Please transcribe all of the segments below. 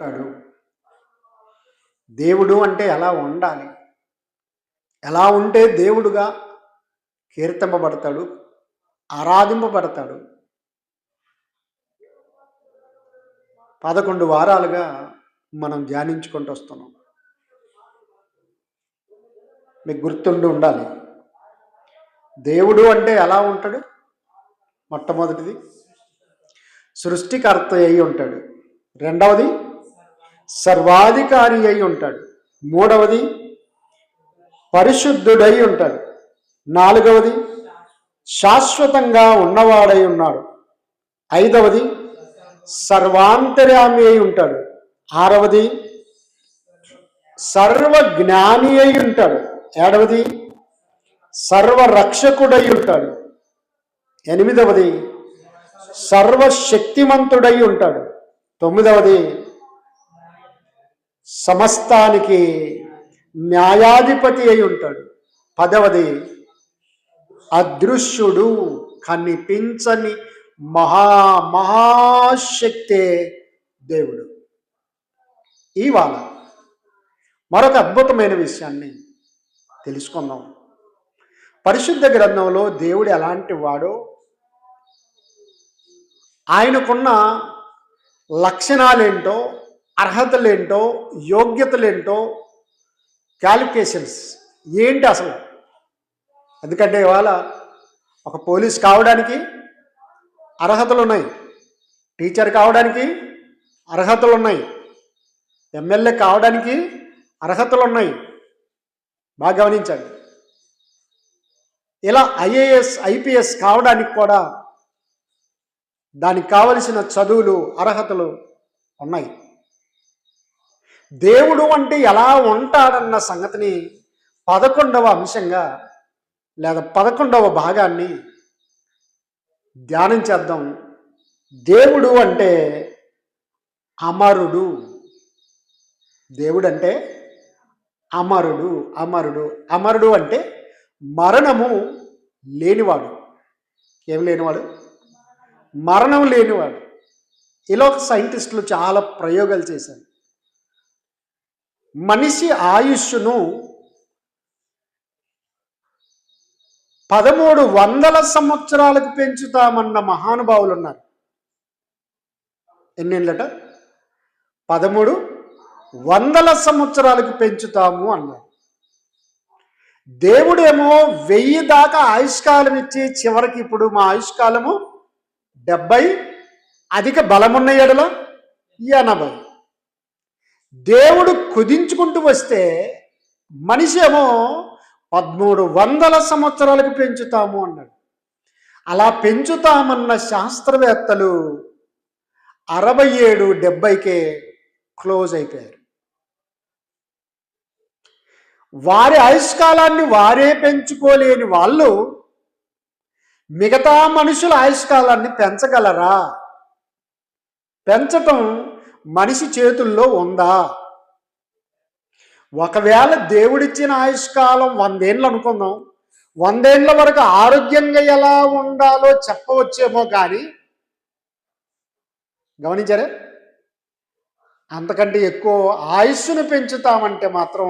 ఉంటాడు? దేవుడు అంటే ఎలా ఉండాలి? ఎలా ఉంటే దేవుడుగా కీర్తింపబడతాడు, ఆరాధింపబడతాడు? 11 వారాలుగా మనం ధ్యానించుకుంటూ వస్తున్నాం. మీకు గుర్తుండి ఉండాలి, దేవుడు అంటే ఎలా ఉంటాడు? మొట్టమొదటిది సృష్టికర్త అయి ఉంటాడు. రెండవది సర్వాధికారి అయి ఉంటాడు. మూడవది పరిశుద్ధుడై ఉంటాడు. నాలుగవది శాశ్వతంగా ఉన్నవాడై ఉన్నాడు. ఐదవది సర్వాంతర్యామి అయి ఉంటాడు. ఆరవది సర్వజ్ఞాని అయి ఉంటాడు. ఏడవది సర్వరక్షకుడై ఉంటాడు. ఎనిమిదవది సర్వశక్తిమంతుడై ఉంటాడు. తొమ్మిదవది సమస్తానికి న్యాయాధిపతి అయి ఉంటాడు. పదవది అదృశ్యుడు, కనిపించని మహాశక్తే దేవుడు. ఇవాళ మరొక అద్భుతమైన విషయాన్ని తెలుసుకుందాం. పరిశుద్ధ గ్రంథంలో దేవుడు ఎలాంటి వాడో, ఆయనకున్న లక్షణాలేంటో, అర్హతలేంటో, యోగ్యతలేంటో, క్వాలిఫికేషన్స్ ఏంటి అసలు. ఎందుకంటే ఇవాళ ఒక పోలీస్ కావడానికి అర్హతలు ఉన్నాయి, టీచర్ కావడానికి అర్హతలు ఉన్నాయి, ఎమ్మెల్యే కావడానికి అర్హతలు ఉన్నాయి. బాగా గమనించండి. ఇలా ఐఏఎస్ ఐపీఎస్ కావడానికి కూడా దానికి కావలసిన చదువులు, అర్హతలు ఉన్నాయి. దేవుడు అంటే ఎలా ఉంటాడన్న సంగతిని 11వ అంశంగా లేదా 11వ భాగాన్ని ధ్యానం చేద్దాం. దేవుడు అంటే అమరుడు. దేవుడు అంటే అమరుడు. అమరుడు అమరుడు అంటే మరణము లేనివాడు. ఏం లేనివాడు? మరణం లేనివాడు. ఇలా ఒక సైంటిస్టులు చాలా ప్రయోగాలు చేశారు. మనిషి ఆయుష్ను 1300 సంవత్సరాలకు పెంచుతామన్న మహానుభావులు ఉన్నారు. ఎన్నేళ్ళట? 1300 సంవత్సరాలకు పెంచుతాము అన్నారు. దేవుడేమో 1000 దాకా ఆయుష్కాలం ఇచ్చి చివరికి ఇప్పుడు మా ఆయుష్కాలము 70, అధిక బలమున్న ఎడల 80. దేవుడు కుదించుకుంటూ వస్తే మనిషి ఏమో 1300 సంవత్సరాలకు పెంచుతాము అన్నాడు. అలా పెంచుతామన్న శాస్త్రవేత్తలు 67, 70కే క్లోజ్ అయిపోయారు. వారి ఆయుష్కాలాన్ని వారే పెంచుకోలేని వాళ్ళు మిగతా మనుషుల ఆయుష్కాలాన్ని పెంచగలరా? పెంచటం మనిషి చేతుల్లో ఉందా? ఒకవేళ దేవుడిచ్చిన ఆయుష్కాలం 100 ఏళ్ళు అనుకుందాం, 100 ఏళ్ల వరకు ఆరోగ్యంగా ఎలా ఉండాలో చెప్పవచ్చేమో కానీ, గమనించారా? అంతకంటే ఎక్కువ ఆయుష్ను పెంచుతామంటే మాత్రం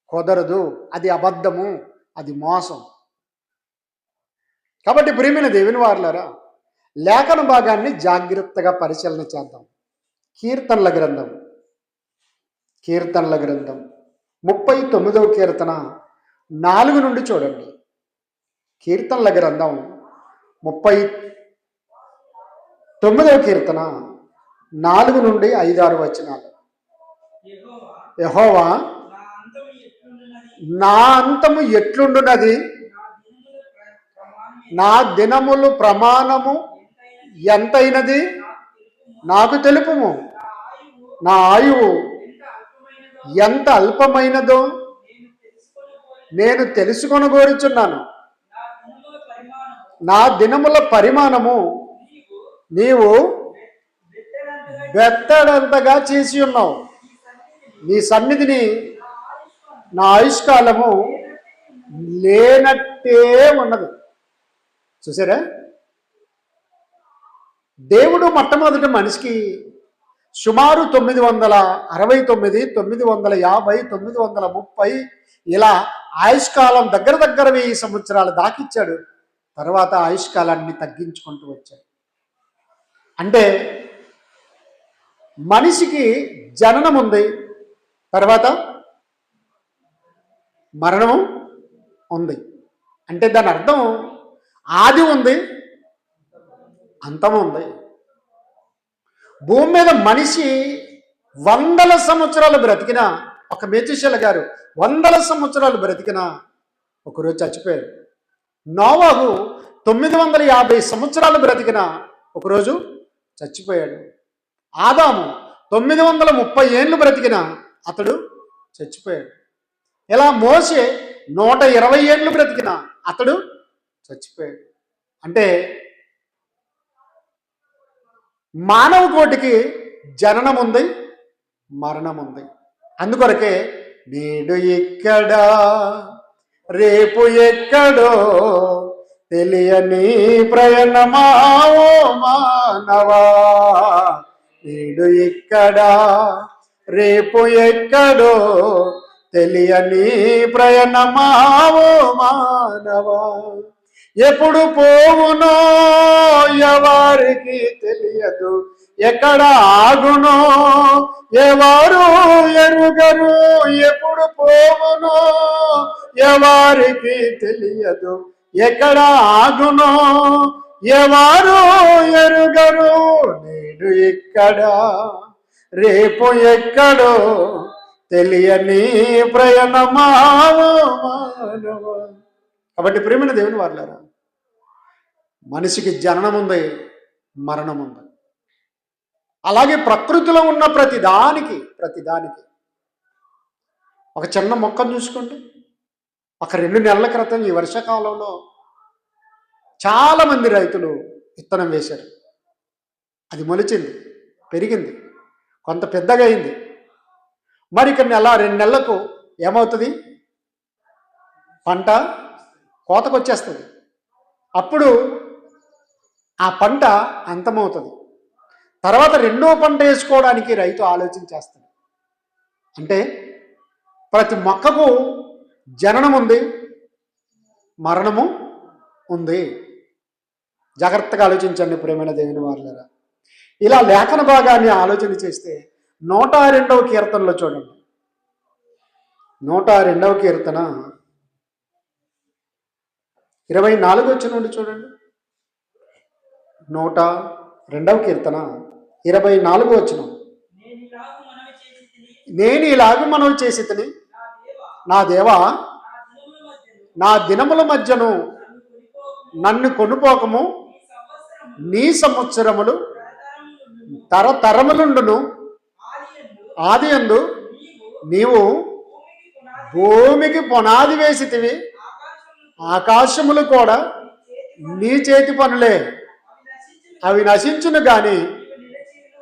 కుదరదు. అది అబద్ధము, అది మోసం. కాబట్టి ప్రియమైన దేవుని వారలారా, లేఖన భాగాన్ని జాగ్రత్తగా పరిశీలన చేద్దాం. కీర్తనల గ్రంథం 39వ కీర్తన 4 నుండి చూడండి. కీర్తనల గ్రంథం 39వ కీర్తన 4 నుండి 5-6 వచనాలు. యెహోవా నా అంతము ఎట్లుండునది, నా దినములు ప్రమాణము ఎంతైనది నాకు తెలుపుము. నా ఆయువు ఎంత అల్పమైనదో నేను తెలుసుకొనగోరుచున్నాను. నా దినముల పరిమాణము నీవు బెత్తడంతగా చేసి ఉన్నావు. నీ సన్నిధిని నా ఆయుష్కాలము లేనట్టే ఉన్నది. చూసారా? దేవుడు మొట్టమొదటి మనిషికి సుమారు 969, 950, 930 ఇలా ఆయుష్కాలం దగ్గర 1000 సంవత్సరాలు దాకిచ్చాడు. తర్వాత ఆయుష్కాలాన్ని తగ్గించుకుంటూ వచ్చాడు. అంటే మనిషికి జననం ఉంది, తర్వాత మరణం ఉంది. అంటే దాని అర్థం ఆది ఉంది, అంతం ఉంది. భూమి మీద మనిషి 100 సంవత్సరాలు బ్రతికినా, ఒక మేతుషెల గారు 100 సంవత్సరాలు బ్రతికినా ఒకరోజు చచ్చిపోయాడు. నోవాహు 950 సంవత్సరాలు బ్రతికినా ఒకరోజు చచ్చిపోయాడు. ఆదాము 930 ఏళ్ళు బ్రతికినా అతడు చచ్చిపోయాడు. ఇలా మోషే 120 ఏళ్ళు బ్రతికినా అతడు చచ్చిపోయాడు. అంటే మానవ కోటికి జననం ఉంది, మరణం ఉంది. అందుకొరకే నేడు ఇక్కడ రేపు ఎక్కడో తెలియని ప్రయాణమా ఓ మానవా. నేడు ఇక్కడ రేపు ఎక్కడో తెలియని ప్రయాణమా ఓ మానవా. ఎప్పుడు పోవునో ఎవరికి తెలియదు, ఎక్కడ ఆగునో ఎవరు ఎరుగరు. ఎప్పుడు పోవునో ఎవరికి తెలియదు, ఎక్కడ ఆగునో ఎవరు ఎరుగరు. నేడు ఇక్కడ రేపు ఎక్కడో తెలియని ప్రయాణమా మానవా. కాబట్టి ప్రియమైన దేవుని వారలారా, మనిషికి జననం ఉంది, మరణం ఉంది. అలాగే ప్రకృతిలో ఉన్న ప్రతిదానికి ఒక చిన్న మొక్కను చూసుకోండి. ఒక 2 నెలల క్రితం ఈ వర్షాకాలంలో చాలామంది రైతులు విత్తనం వేశారు. అది మొలిచింది, పెరిగింది, కొంత పెద్దగా అయింది. మరి ఇక 2 నెలలకు ఏమవుతుంది? పంట కోతకు వచ్చేస్తుంది. అప్పుడు ఆ పంట అంతమవుతుంది. తర్వాత రెండో పంట వేసుకోవడానికి రైతు ఆలోచన చేస్తాడు. అంటే ప్రతి మొక్కకు జననం ఉంది, మరణము ఉంది. జాగ్రత్తగా ఆలోచించండి ప్రియమైన దేవుని వారలారా. ఇలా లేఖన భాగాన్ని ఆలోచన చేస్తే 102వ కీర్తనలో చూడండి. 102వ కీర్తన 24 వచనం నుండి చూడండి. 102వ కీర్తన 24 వచనం. నేను ఇలాగ మనవి చేసి తిని, నా దేవా నా దినముల మధ్యను నన్ను కొనుపోకము, నీ సంవత్సరములు తరతరములుండును. ఆదియందు నీవు భూమికి పునాది వేసితివి, ఆకాశములు కూడా నీ చేతి పనులే. అవి నశించును గాని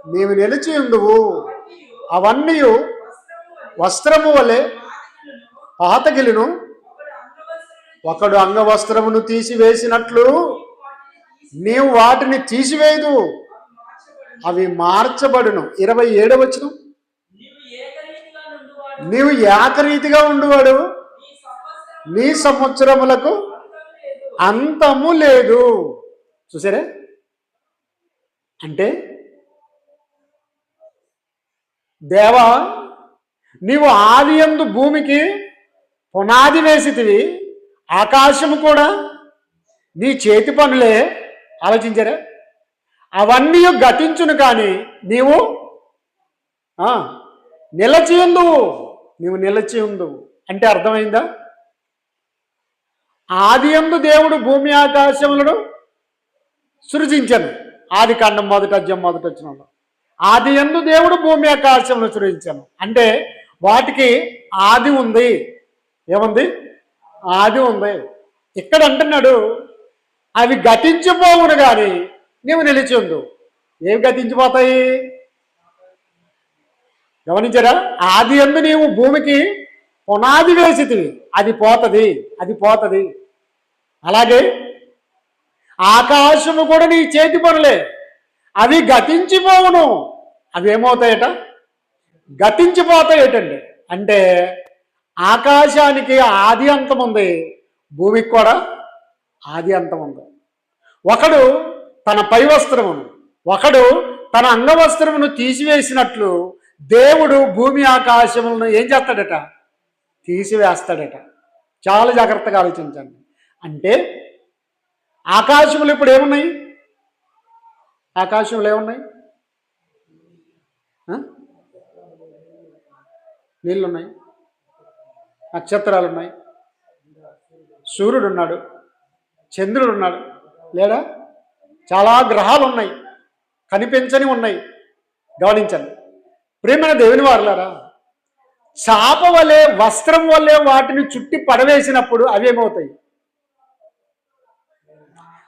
నీవు నిలిచి ఉండువు. అవన్నీ వస్త్రము వలె పాతగిలును. ఒకడు అంగవస్త్రమును తీసివేసినట్లు నీవు వాటిని తీసివేయదు, అవి మార్చబడును. 27వ వచనం. నీవు ఏకరీతిగా ఉండువాడు, నీ సంవత్సరములకు అంతము లేదు. చూసారా? అంటే దేవా నీవు ఆదియందు భూమికి పునాది వేసితివి, ఆకాశము కూడా నీ చేతి పనులే. ఆలోచించారా? అవన్నీ గతించును కానీ నీవు నిలచి ఉందువు. నీవు నిలచి ఉందువు అంటే అర్థమైందా? ఆదియందు దేవుడు భూమి ఆకాశములను సృజించను. ఆది కాండం 1వ అధ్యాయం 1వ వచనంలో ఆదియందు దేవుడు భూమి ఆకాశములను సృజించను. అంటే వాటికి ఆది ఉంది. ఏముంది? ఆది ఉంది. ఇక్కడ అంటున్నాడు అవి గతించిపోవును కానీ నీవు నిలిచి ఉండు. ఏవి గతించిపోతాయి? గమనించారా? ఆది యందు నీవు భూమికి పునాది వేసితివి, అది పోతది. అలాగే ఆకాశము కూడా నీ చేతి పనులే, అవి గతించిపోవును. అవి ఏమవుతాయట? గతించిపోతాయటండి. అంటే ఆకాశానికి ఆది అంతం ఉంది, భూమికి కూడా ఆది అంతం ఉంది. ఒకడు తన పై వస్త్రమును, ఒకడు తన అంగవస్త్రమును తీసివేసినట్లు దేవుడు భూమి ఆకాశములను ఏం చేస్తాడట? తీసివేస్తాడట. చాలా జాగ్రత్తగా ఆలోచించండి. అంటే ఆకాశములు ఇప్పుడు ఏమున్నాయి? ఆకాశంలో ఏమున్నాయి? నీళ్ళున్నాయి, నక్షత్రాలు ఉన్నాయి, సూర్యుడు ఉన్నాడు, చంద్రుడు ఉన్నాడు, లేడా? చాలా గ్రహాలు ఉన్నాయి, కనిపించని ఉన్నాయి. గమనించండి ప్రియమైన దేవుని వారులారా, చాప వలె వస్త్రం వల్లే వాటిని చుట్టి పడవేసినప్పుడు అవేమవుతాయి?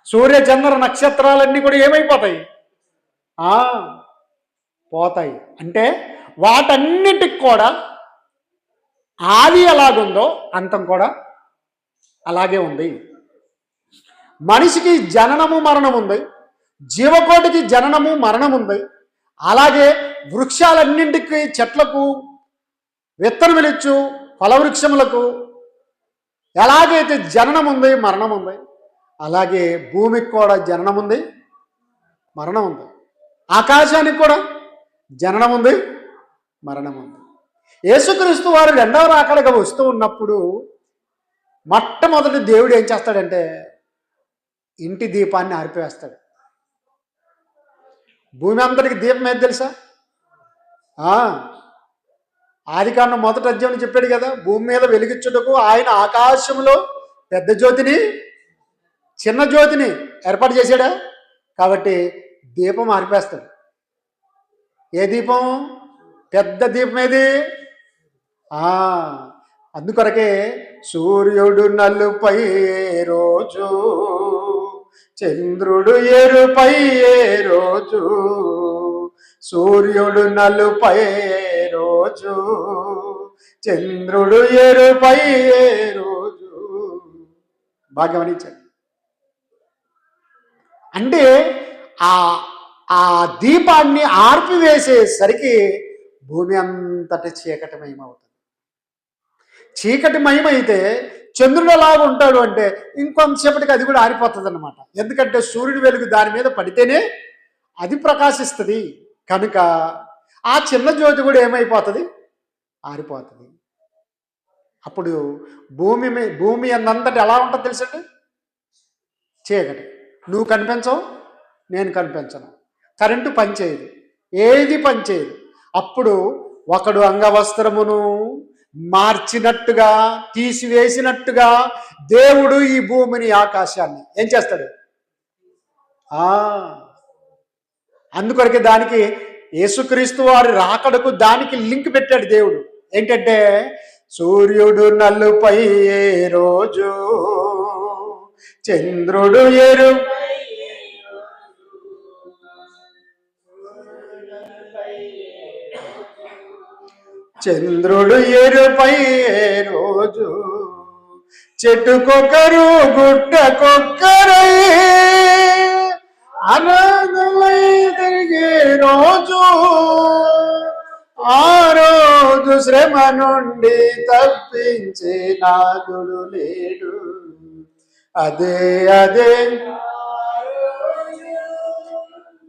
సూర్య చంద్ర నక్షత్రాలన్నీ కూడా ఏమైపోతాయి? పోతాయి. అంటే వాటన్నిటికి కూడా ఆది ఎలాగుందో అంతం కూడా అలాగే ఉంది. మనిషికి జననము మరణం ఉంది, జీవకోటికి జననము మరణం ఉంది. అలాగే వృక్షాలన్నింటికి, చెట్లకు, విత్తనములిచ్చు ఫలవృక్షములకు ఎలాగైతే జననం ఉంది, మరణం ఉంది, అలాగే భూమికి కూడా జననం ఉంది, మరణం ఉంది. ఆకాశానికి కూడా జననం ఉంది, మరణం ఉంది. యేసుక్రీస్తు వారు రెండవ రాకడగా వస్తూ ఉన్నప్పుడు మొట్టమొదటి దేవుడు ఏం చేస్తాడంటే ఇంటి దీపాన్ని ఆర్పివేస్తాడు. భూమి అంతటికి దీపం ఏది తెలుసా? ఆదికాండం 1వ అధ్యాయం చెప్పాడు కదా, భూమి మీద వెలిగించుటకు ఆయన ఆకాశంలో పెద్ద జ్యోతిని, చిన్న జ్యోతిని ఏర్పాటు చేశాడా? కాబట్టి దీపం ఆర్పేస్తాడు. ఏ దీపం? పెద్ద దీపం ఏది? అందుకొరకే సూర్యుడు నలుపై రోజు, చంద్రుడు ఎరుపై రోజు, సూర్యుడు నలుపై రోజు, చంద్రుడు ఎరుపై రోజు. బాగా గమనించండి. అంటే ఆ దీపాన్ని ఆర్పివేసేసరికి భూమి అంతటి చీకటిమయమవుతుంది. చీకటిమయమైతే చంద్రుడు ఎలాగ ఉంటాడు అంటే ఇంకొంతసేపటికి అది కూడా ఆరిపోతుంది అన్నమాట. ఎందుకంటే సూర్యుడి వెలుగు దాని మీద పడితేనే అది ప్రకాశిస్తుంది. కనుక ఆ చిన్న జ్యోతి కూడా ఏమైపోతుంది? ఆరిపోతుంది. అప్పుడు భూమి అన్నంతటి ఎలా ఉంటుంది తెలుసండి? చీకటి. నువ్వు కనిపించవు, నేను కనిపించను, కరెంటు పనిచేయదు, ఏది పనిచేయదు. అప్పుడు ఒకడు అంగవస్త్రమును మార్చినట్టుగా, తీసివేసినట్టుగా దేవుడు ఈ భూమిని, ఆకాశాన్ని ఏం చేస్తాడు? అందుకొరకే దానికి యేసుక్రీస్తు వారి రాకడకు దానికి లింక్ పెట్టాడు దేవుడు. ఏంటంటే సూర్యుడు నలుపై రోజు, చంద్రుడు ఎరుపై రోజు, చెట్టుకొకరు గుట్టకొక్కరై అనాథలై తిరిగే రోజు, ఆ రోజు శ్రమ నుండి తప్పించే నాదుడు లేడు. అదే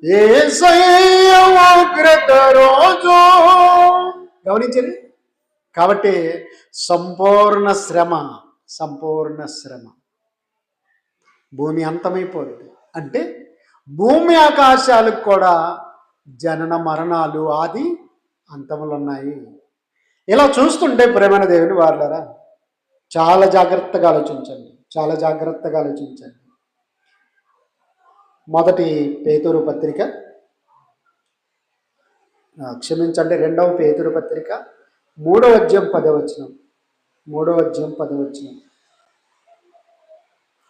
యేసయ్య ఉగ్రత రోజు. గమనించండి. కాబట్టి సంపూర్ణ శ్రమ భూమి అంతమైపోతుంది. అంటే భూమి ఆకాశాలకు కూడా జనన మరణాలు, ఆది అంతములు ఉన్నాయి. ఇలా చూస్తుంటే ప్రేమైన దేవుని వారులారా, చాలా జాగ్రత్తగా ఆలోచించండి. మొదటి పేతురు పత్రిక, క్షమించండి, 2వ పేతురు పత్రిక 3వ అధ్యాయం 10వ వచనం. 3వ అధ్యాయం 10వ వచనం.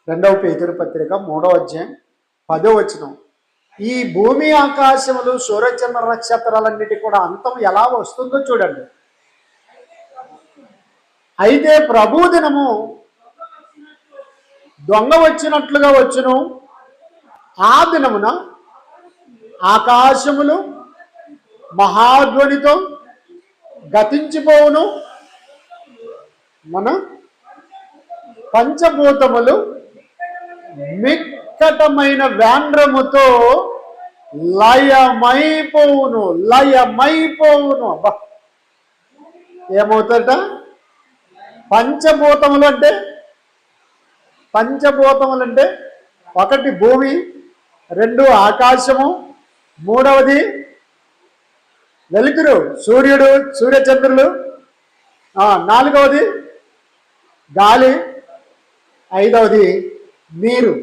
2వ పేతురు పత్రిక 3వ అధ్యాయం 10వ వచనం. ఈ భూమి ఆకాశములు, సూర్యచంద్ర నక్షత్రాలన్నిటి కూడా అంతం ఎలా వస్తుందో చూడండి. అయితే ప్రభు దినము దొంగ వచ్చినట్లుగా వచ్చును. ఆ దినమున ఆకాశములు మహాధ్వనితో గతించిపోవును. మన పంచభూతములు మిక్కటమైన వ్యాండ్రముతో లయమైపోవును. లయమైపోవును. అబ్బా, ఏమవుతుందట? పంచభూతములు అంటే ఒకటి భూమి, రెండు ఆకాశము, మూడవది వెలుతురు సూర్యుడు సూర్యచంద్రులు, నాలుగవది గాలి, ఐదవది నీరు.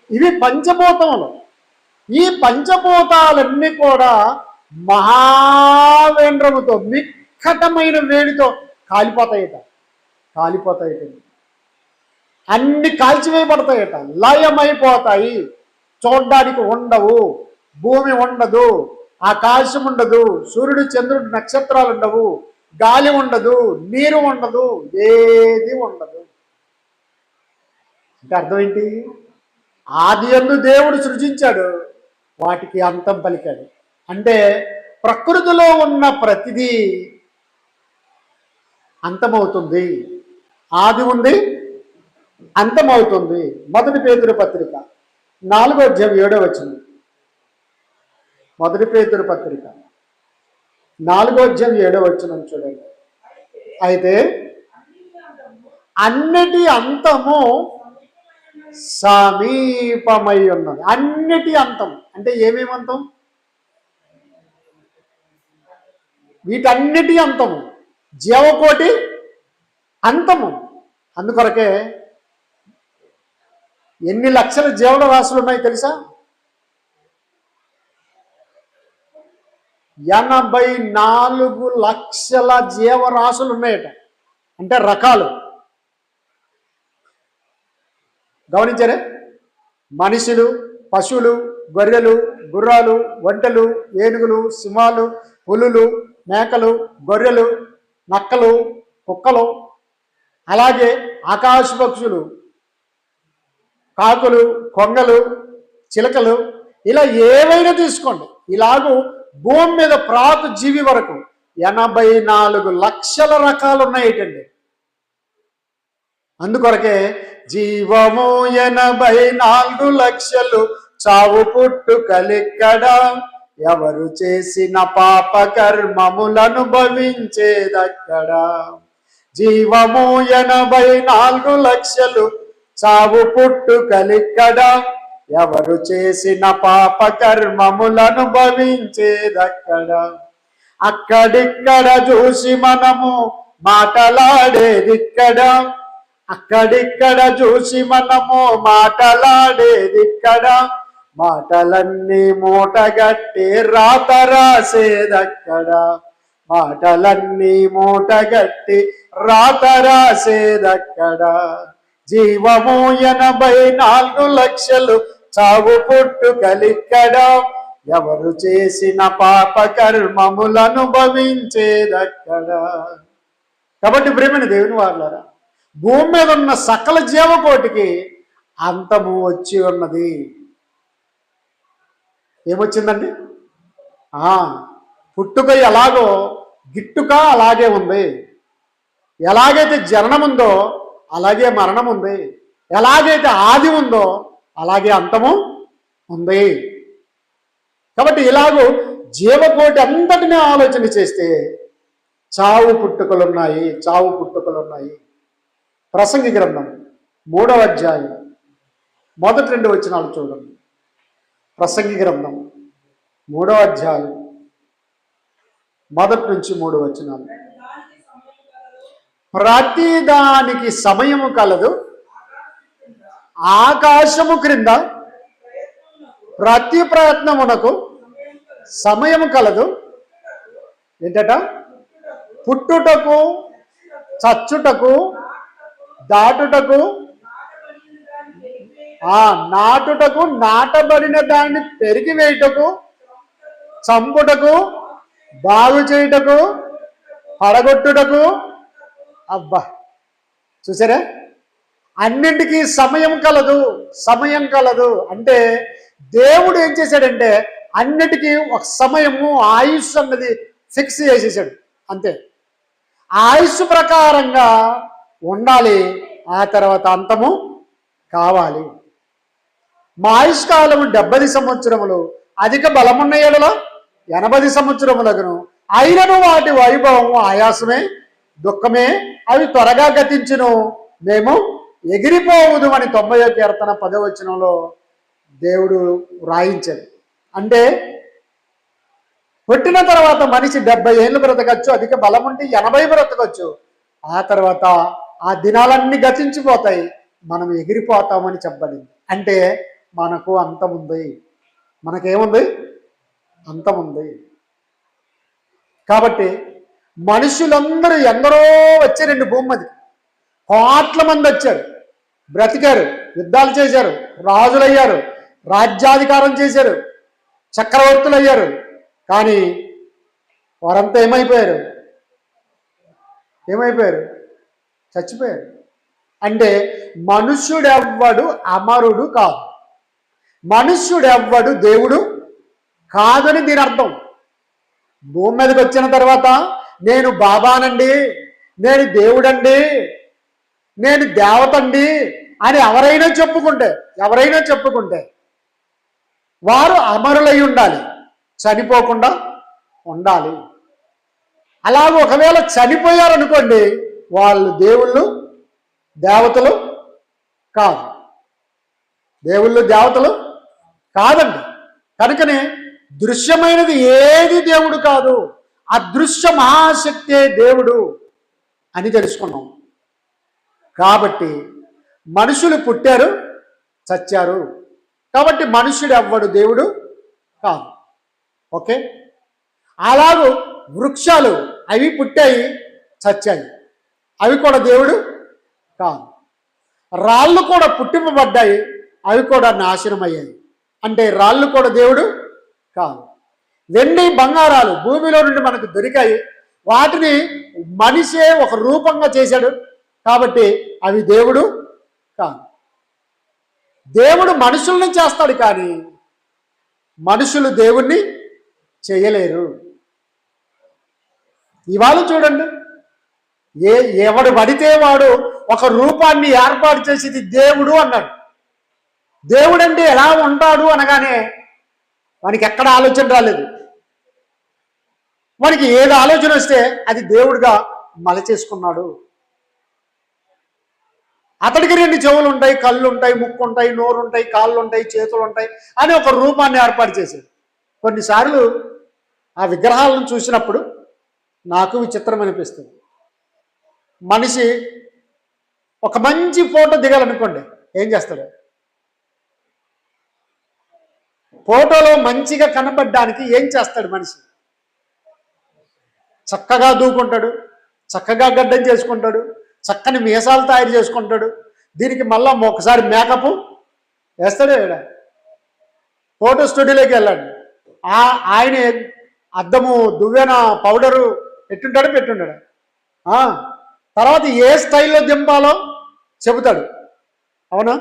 ఇవి పంచభూతములు. ఈ పంచభూతాలన్నీ కూడా మహావేంద్రముతో మిక్కటమైన వేడితో కాలిపోతాయట. అన్ని కాల్చివేయబడతాయట, లయమైపోతాయి. చూడడానికి ఉండవు, భూమి ఉండదు, ఆకాశం ఉండదు, సూర్యుడు చంద్రుడు నక్షత్రాలు ఉండవు, గాలి ఉండదు, నీరు ఉండదు, ఏది ఉండదు. అంటే అర్థం ఏంటి? ఆదియందు దేవుడు సృజించాడు, వాటికి అంతం పలికాడు. అంటే ప్రకృతిలో ఉన్న ప్రతిదీ అంతమవుతుంది. ఆది ఉంది, అంతమవుతుంది. మొదటి పేతురు పత్రిక 4వ అధ్యాయం 7వ వచనం. మొదటి పేతురు పత్రిక 4వ అధ్యాయం 7వ వచనం చూడండి. అయితే అన్నిటి అంతము సమీపమై ఉన్నది. అన్నిటి అంతం అంటే ఏమేమి అంతం? వీటన్నిటి అంతము, జీవకోటి అంతము. అందుకొరకే ఎన్ని లక్షల జీవరాశులు ఉన్నాయి తెలుసా? 84 లక్షల జీవరాశులు ఉన్నాయట. అంటే రకాలు. గమనించారే? మనుషులు, పశువులు, గొర్రెలు, గుర్రాలు, ఒంటెలు, ఏనుగులు, సింహాలు, పులులు, మేకలు, గొర్రెలు, నక్కలు, కుక్కలు, అలాగే ఆకాశ పక్షులు, కాకులు, కొంగలు, చిలకలు, ఇలా ఏవైనా తీసుకోండి. ఇలాగూ భూమి మీద ప్రాకు జీవి వరకు 84 లక్షల రకాలు ఉన్నాయేటండి. అందుకొరకే జీవము 84 లక్షలు, చావు పుట్టుకలిక్కడ, ఎవరు చేసిన పాప కర్మములను భవించేదక్కడ. జీవము 84 లక్షలు, చావు పుట్టుకలిక్కడ, ఎవరు చేసిన పాప కర్మములను భవించేదక్కడ. అక్కడిక్కడ చూసి మనము మాటలాడేదిక్కడ, అక్కడిక్కడ చూసి మనము మాటలాడేదిక్కడ. మాటలన్నీ మూటగట్టి రాత రాసేదక్కడ, మాటలన్నీ మూటగట్టి రాత రాసేదక్కడ. జీవము 84 లక్షలు, చావు పుట్టుకలిక్కడ, ఎవరు చేసిన పాప కర్మములను భవించేదక్కడ. కాబట్టి ప్రేమైన దేవుని వారలారా, భూమి మీద ఉన్న సకల జీవకోటికి అంతము వచ్చి ఉన్నది. ఏమొచ్చిందండి? పుట్టుక ఎలాగో గిట్టుక అలాగే ఉంది. ఎలాగైతే జననం ఉందో అలాగే మరణం ఉంది. ఎలాగైతే ఆది ఉందో అలాగే అంతము ఉంది. కాబట్టి ఇలాగూ జీవకోటి అంతటినీ ఆలోచన చేస్తే చావు పుట్టుకలున్నాయి. ప్రసంగి గ్రంథం 3వ అధ్యాయం మొదటి 2 వచనాలు చూడండి. ప్రసంగి గ్రంథం 3వ అధ్యాయం మొదటి నుంచి 3 వచనాలు. ప్రతిదానికి సమయము కలదు, ఆకాశము క్రింద ప్రతి ప్రయత్నమునకు సమయము కలదు. ఏంటట? పుట్టుటకు, చచ్చుటకు, దాటుటకు, నాటుటకు, నాటబడిన దాన్ని పెరిగి వేయుటకు, చంపుటకు, బాగు చేయుటకు, పడగొట్టుటకు. అబ్బా, చూసారా? అన్నింటికీ సమయం కలదు. అంటే దేవుడు ఏం చేశాడంటే అన్నిటికీ ఒక సమయము ఆయుష్ అన్నది ఫిక్స్ చేసేసాడు. అంతే, ఆ ఆయుష్ ప్రకారంగా ఉండాలి, ఆ తర్వాత అంతము కావాలి. మా ఆయుష్కాలము 70 సంవత్సరములు, అధిక బలమున్న ఎడల 80 సంవత్సరములగును. అయినను వాటి వైభవము ఆయాసమే, దుఃఖమే, అవి త్వరగా గతించును, మేము ఎగిరిపోవుదు అని 90వ కీర్తన 10వ వచనంలో దేవుడు వ్రాయించాడు. అంటే పుట్టిన తర్వాత మనిషి 70 ఏళ్ళు బ్రతకచ్చు, అధిక బలం ఉంటే 80 బ్రతకచ్చు. ఆ తర్వాత ఆ దినాలన్నీ గతించిపోతాయి, మనం ఎగిరిపోతామని చెప్పబడింది. అంటే మనకు అంతముంది, మనకేముంది? అంతముంది. కాబట్టి మనుషులందరూ ఎందరో వచ్చారండి భూమి మీదకి, కోట్ల మంది వచ్చారు, బ్రతికారు, యుద్ధాలు చేశారు, రాజులయ్యారు, రాజ్యాధికారం చేశారు, చక్రవర్తులు అయ్యారు. కానీ వారంతా ఏమైపోయారు? చచ్చిపోయారు. అంటే మనుష్యుడెవ్వడు అమరుడు కాదు, మనుష్యుడెవ్వడు దేవుడు కాదని దీని అర్థం. భూమి మీదకి వచ్చిన తర్వాత నేను బాబానండి, నేను దేవుడండి, నేను దేవతండి అని ఎవరైనా చెప్పుకుంటే వారు అమరులై ఉండాలి, చనిపోకుండా ఉండాలి. అలాగే ఒకవేళ చనిపోయారనుకోండి, వాళ్ళు దేవుళ్ళు దేవతలు కాదు, దేవతలు కాదండి. కనుకనే దృశ్యమైనది ఏది దేవుడు కాదు, అదృశ్య మహాశక్తే దేవుడు అని తెలుసుకున్నాం. కాబట్టి మనుషులు పుట్టారు, చచ్చారు. కాబట్టి మనుషుడు ఎవ్వడు దేవుడు కాదు. ఓకే, అలాగూ వృక్షాలు అవి పుట్టాయి, చచ్చాయి, అవి కూడా దేవుడు కాదు. రాళ్ళు కూడా పుట్టింపబడ్డాయి, అవి కూడా నాశనం అయ్యాయి, అంటే రాళ్ళు కూడా దేవుడు కాదు. వెండి బంగారాలు భూమిలో నుండి మనకు దొరికాయి, వాటిని మనిషే ఒక రూపంగా చేశాడు, కాబట్టి అవి దేవుడు కాదు. దేవుడు మనుషుల్ని చేస్తాడు, కానీ మనుషులు దేవుణ్ణి చేయలేరు. ఇవాళ చూడండి, ఎవడు పడితే వాడు ఒక రూపాన్ని ఏర్పాటు చేసేది దేవుడు అన్నాడు. దేవుడు అంటే ఎలా ఉంటాడు అనగానే వానికి ఎక్కడ ఆలోచన రాలేదు. వానికి ఏది ఆలోచన వస్తే అది దేవుడిగా మలచేసుకున్నాడు. అతడికి 2 చెవులు ఉంటాయి, కళ్ళు ఉంటాయి, ముక్కు ఉంటాయి, నోరు ఉంటాయి, కాళ్ళు ఉంటాయి, చేతులు ఉంటాయి అని ఒక రూపాన్ని ఏర్పాటు చేశాడు. కొన్నిసార్లు ఆ విగ్రహాలను చూసినప్పుడు నాకు విచిత్రం అనిపిస్తుంది. మనిషి ఒక మంచి ఫోటో దిగాలనుకోండి, ఏం చేస్తాడు? ఫోటోలో మంచిగా కనపడడానికి ఏం చేస్తాడు మనిషి? చక్కగా దూకుంటాడు, చక్కగా గడ్డం చేసుకుంటాడు, చక్కని మీసాలు తయారు చేసుకుంటాడు, దీనికి మళ్ళా ఒకసారి మేకప్ వేస్తాడు. ఫోటో స్టూడియోలోకి వెళ్ళాడు, ఆయన అద్దము దువ్వెన పౌడరు పెట్టుంటాడు. తర్వాత ఏ స్టైల్లో దింపాలో చెబుతాడు. అవునా?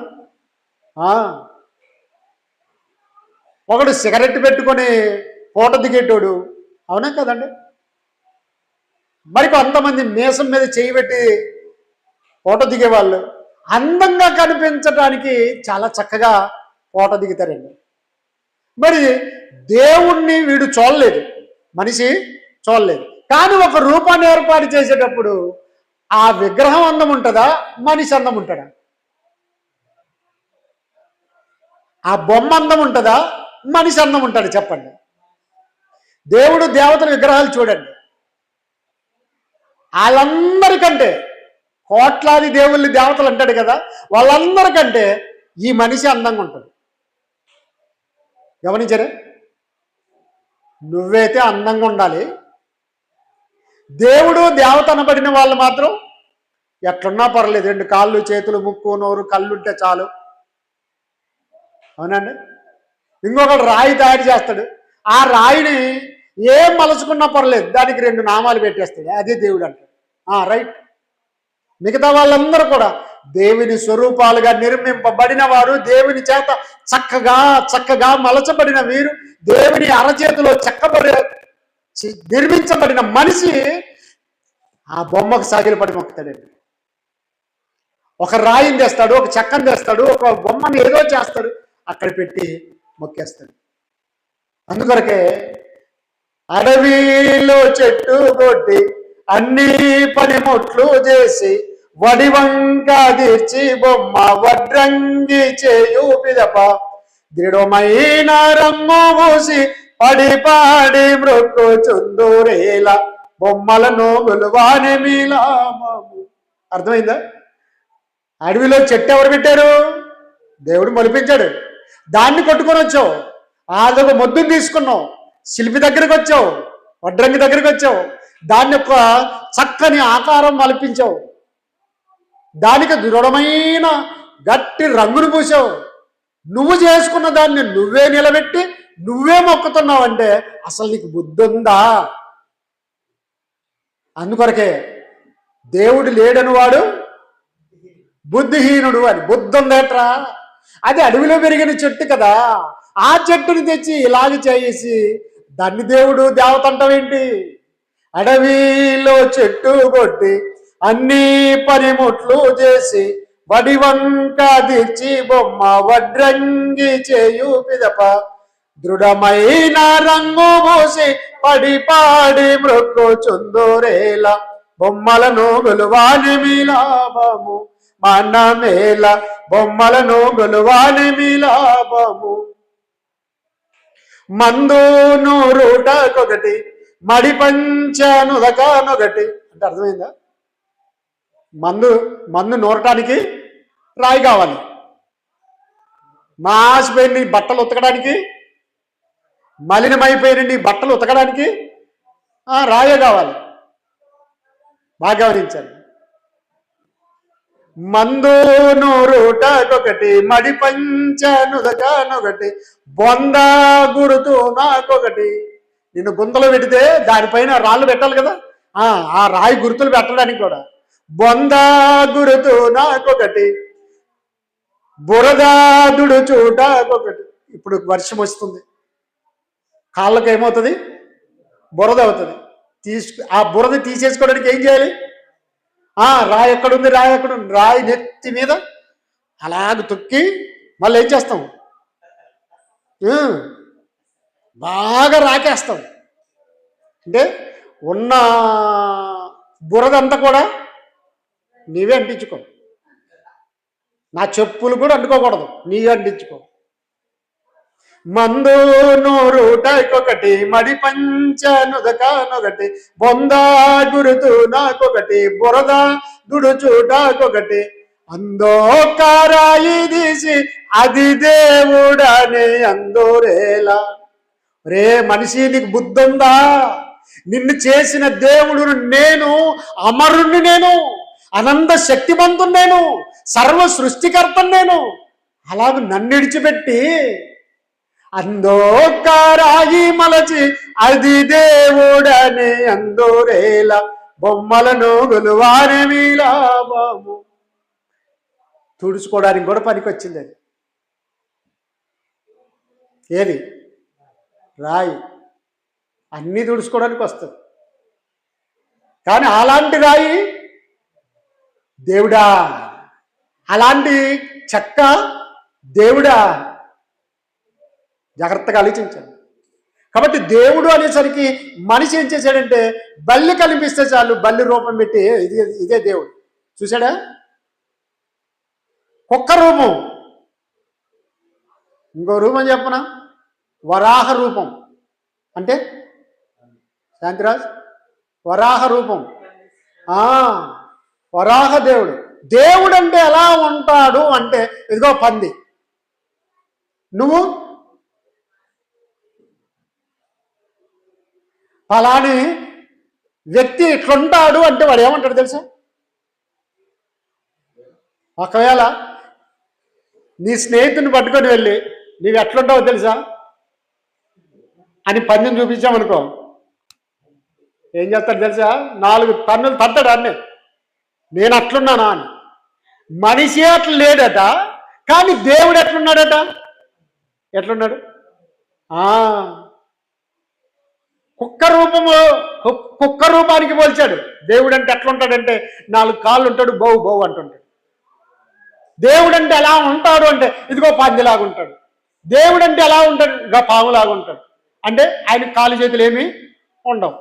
ఒకడు సిగరెట్ పెట్టుకొని ఫోటో దిగేటోడు, అవునా కదండి? మరి కొంతమంది మీసం మీద చేయి పెట్టి ఫోటో దిగేవాళ్ళు అందంగా కనిపించడానికి చాలా చక్కగా ఫోటో దిగుతారండి. మరి దేవుణ్ణి వీడు చూడలేదు, మనిషి చూడలేదు, కానీ ఒక రూపాన్ని ఏర్పాటు చేసేటప్పుడు ఆ విగ్రహం అందం ఉంటుందా, మనిషి అందం ఉంటాడా? ఆ బొమ్మ అందం ఉంటుందా, మనిషి అందం ఉంటాడు? చెప్పండి. దేవుడు దేవతల విగ్రహాలు చూడండి, వాళ్ళందరికంటే కోట్లాది దేవుళ్ళు దేవతలు అంటాడు కదా, వాళ్ళందరికంటే ఈ మనిషి అందంగా ఉంటాడు. గమనించరే? నువ్వైతే అందంగా ఉండాలి, దేవుడు దేవత అనబడిన వాళ్ళు మాత్రం ఎట్లున్నా పర్లేదు, 2 కాళ్ళు, చేతులు, ముక్కు, నోరు, కళ్ళు ఉంటే చాలు. అవునండి? ఇంకొకడు రాయి తయారు చేస్తాడు, ఆ రాయిని ఏం మలుచుకున్నా పర్లేదు, దానికి 2 నామాలు పెట్టేస్తాడు, అదే దేవుడు అంటాడు. రైట్. మిగతా వాళ్ళందరూ కూడా దేవుని స్వరూపాలుగా నిర్మింపబడిన వారు, దేవుని చేత చక్కగా చక్కగా మలచబడిన వీరు, దేవుని అరచేతిలో నిర్మించబడిన మనిషి ఆ బొమ్మకు సాగిలపడి మొక్కుతాడండి. ఒక రాయిని తెస్తాడు, ఒక చెక్కని తెస్తాడు, ఒక బొమ్మను ఏదో చేస్తాడు, అక్కడ పెట్టి మొక్కేస్తాడు. అందుకొరకే అడవిలో చెట్టు కొట్టి అన్ని పనిముట్లు చేసి వడివంగా తీర్చి బొమ్మ వడ్రంగి చేయు పిదప దృఢమైన రమ్ము మూసి పడి పాడి మృక్కు చుందూరేలా బొమ్మలను గులువాని మీలామము. అర్థమైందా? అడవిలో చెట్టు ఎవరు పెట్టారు? దేవుడు మొలిపించాడు. దాన్ని కొట్టుకొని వచ్చావు, అదొక మొద్దును తీసుకున్నావు, శిల్పి దగ్గరికి వచ్చావు, వడ్రంగి దగ్గరికి వచ్చావు, దాన్ని ఒక చక్కని ఆకారం మలిపించావు, దానికి దృఢమైన గట్టి రంగును పూసావు. నువ్వు చేసుకున్న దాన్ని నువ్వే నిలబెట్టి నువ్వే మొక్కుతున్నావు అంటే అసలు నీకు బుద్ధి ఉందా? అందుకొరకే దేవుడు లేడని వాడు బుద్ధిహీనుడు అని. బుద్ధి ఉందేట్రా? అది అడవిలో పెరిగిన చెట్టు కదా, ఆ చెట్టుని తెచ్చి ఇలాగ చేసి దాన్ని దేవుడు దేవత అంటావేంటి? అడవిలో చెట్టు కొట్టి అన్ని పనిముట్లు చేసి వడివంక తీర్చి బొమ్మ వడ్రంగి చేయు పిదప దృఢమైన రంగు మూసి పడి పాడి మృక్కు చుందూరేలా బొమ్మలను గొలువాని మీలాభము మనమేల బొమ్మలను గొలువాని మీలాభము. మందు నూరుటకొకటి మడి పంచనుదకానొకటి అంటే అర్థమైందా? మందు నూరటానికి రాయి కావాలి, మాసిపోయిన నీ బట్టలు ఉతకడానికి, మలినమైపోయిన నీ బట్టలు ఉతకడానికి రాయే కావాలి. బాగా గమనించాలి. మందు నూరుటకొకటి మడి పంచనుదకానొకటి బొంద గురుతు నాకొకటి. నిన్ను గుంతలో పెడితే దానిపైన రాళ్ళు పెట్టాలి కదా, ఆ రాయి గుర్తులు పెట్టడానికి కూడా బొంద గురుతు నాకొకటి బురదాదుడు చూటకొకటి. ఇప్పుడు వర్షం వస్తుంది, కాళ్ళకు ఏమవుతుంది? బురద అవుతుంది. ఆ బురద తీసేసుకోవడానికి ఏం చేయాలి? రాయి ఎక్కడుంది, రాయి ఎక్కడుంది, రాయి నెత్తి మీద అలాగ తొక్కి మళ్ళీ ఏం చేస్తాం? బాగా రాకేస్తాం. అంటే ఉన్న బురదంతా కూడా నీవే అంటించుకో. నా చెప్పులు కూడా అంటుకోకూడదు, నీవే అంటించుకో. మందు నూరుటకొకటి మడి పంచనుదకానొకటి బొంద గురుతు నాకొకటి బురద దుడుచుటకొకటి అందోకారాయి తీసి అది దేవుడని అందోరేలా. రే మనిషి, నీకు బుద్ధి ఉందా? నిన్ను చేసిన దేవుడును నేను, అమరుణ్ణి నేను, అనంత శక్తిమంతుని నేను, సర్వ సృష్టికర్తను నేను. అలాగ నన్ను విడిచిపెట్టి అందోకారాయి మలచి అది దేవుడని అందోరేలా బొమ్మలను గొలువాని మీలాభము. తుడుచుకోవడానికి కూడా పనికొచ్చింది అది. ఏది? రాయి. అన్నీ తుడుచుకోవడానికి వస్తుంది. కానీ అలాంటి రాయి దేవుడా, అలాంటి చెక్క దేవుడా? జాగ్రత్తగా ఆలోచించండి. కాబట్టి దేవుడు అనేసరికి మనిషి ఏం చేశాడంటే బల్లి కనిపిస్తే చాలు బల్లి రూపం పెట్టి ఇదే దేవుడు. చూసాడా? కుక్క రూపం, ఇంకో రూపం చెప్పనా? వరాహ రూపం. అంటే శాంతిరాజ్, వరాహ రూపం, వరాహ దేవుడు. దేవుడు అంటే ఎలా ఉంటాడు అంటే ఇదిగో పంది. నువ్వు ఫలాని వ్యక్తి ఇట్లుంటాడు అంటే వాడు ఏమంటాడు తెలుసా? ఒకవేళ నీ స్నేహితుని పట్టుకొని వెళ్ళి నీవు ఎట్లుంటావో తెలుసా అని పందెం చూపించామనుకో, ఏం చేస్తాడు తెలుసా? 4 టన్నులు తట్టాడు అన్నీ, నేను అట్లున్నానా అని. మనిషి అట్లా లేడట, కానీ దేవుడు ఎట్లున్నాడట? ఎట్లున్నాడు? ఆ కుక్క రూపానికి పోల్చాడు. దేవుడు అంటే ఎట్లుంటాడంటే 4 కాళ్ళు ఉంటాడు, బౌ బౌ అంటుంటాడు. దేవుడు అంటే ఎలా ఉంటాడు అంటే ఇదిగో పందిలాగా ఉంటాడు. దేవుడు అంటే ఎలా ఉంటాడు? ఇంకా పాములాగా ఉంటాడు. అంటే ఆయన కాలు చేతులు ఏమీ ఉండవు.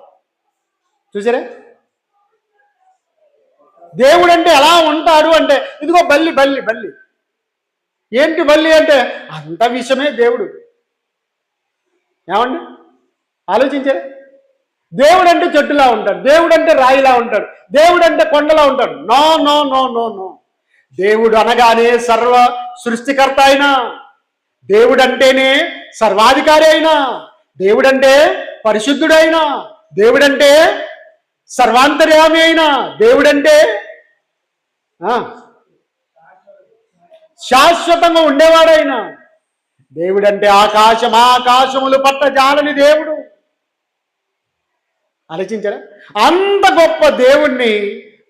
చూసారా? దేవుడు అంటే ఎలా ఉంటాడు అంటే ఇదిగో బల్లి బల్లి బల్లి. ఏంటి బల్లి అంటే అంత విషమే దేవుడు. ఏమండి ఆలోచించారా? దేవుడు అంటే చెట్టులా ఉంటాడు, దేవుడు అంటే రాయిలా ఉంటాడు, దేవుడు అంటే కొండలా ఉంటాడు. No no no no no. దేవుడు అనగానే సర్వ సృష్టికర్త అయినా, దేవుడు అంటేనే సర్వాధికారి అయినా, దేవుడంటే పరిశుద్ధుడైనా, దేవుడంటే సర్వాంతర్యామి అయినా, దేవుడంటే శాశ్వతంగా ఉండేవాడైనా, దేవుడంటే ఆకాశములు పట్ట జాలని దేవుడు. ఆలోచించారా? అంత గొప్ప దేవుణ్ణి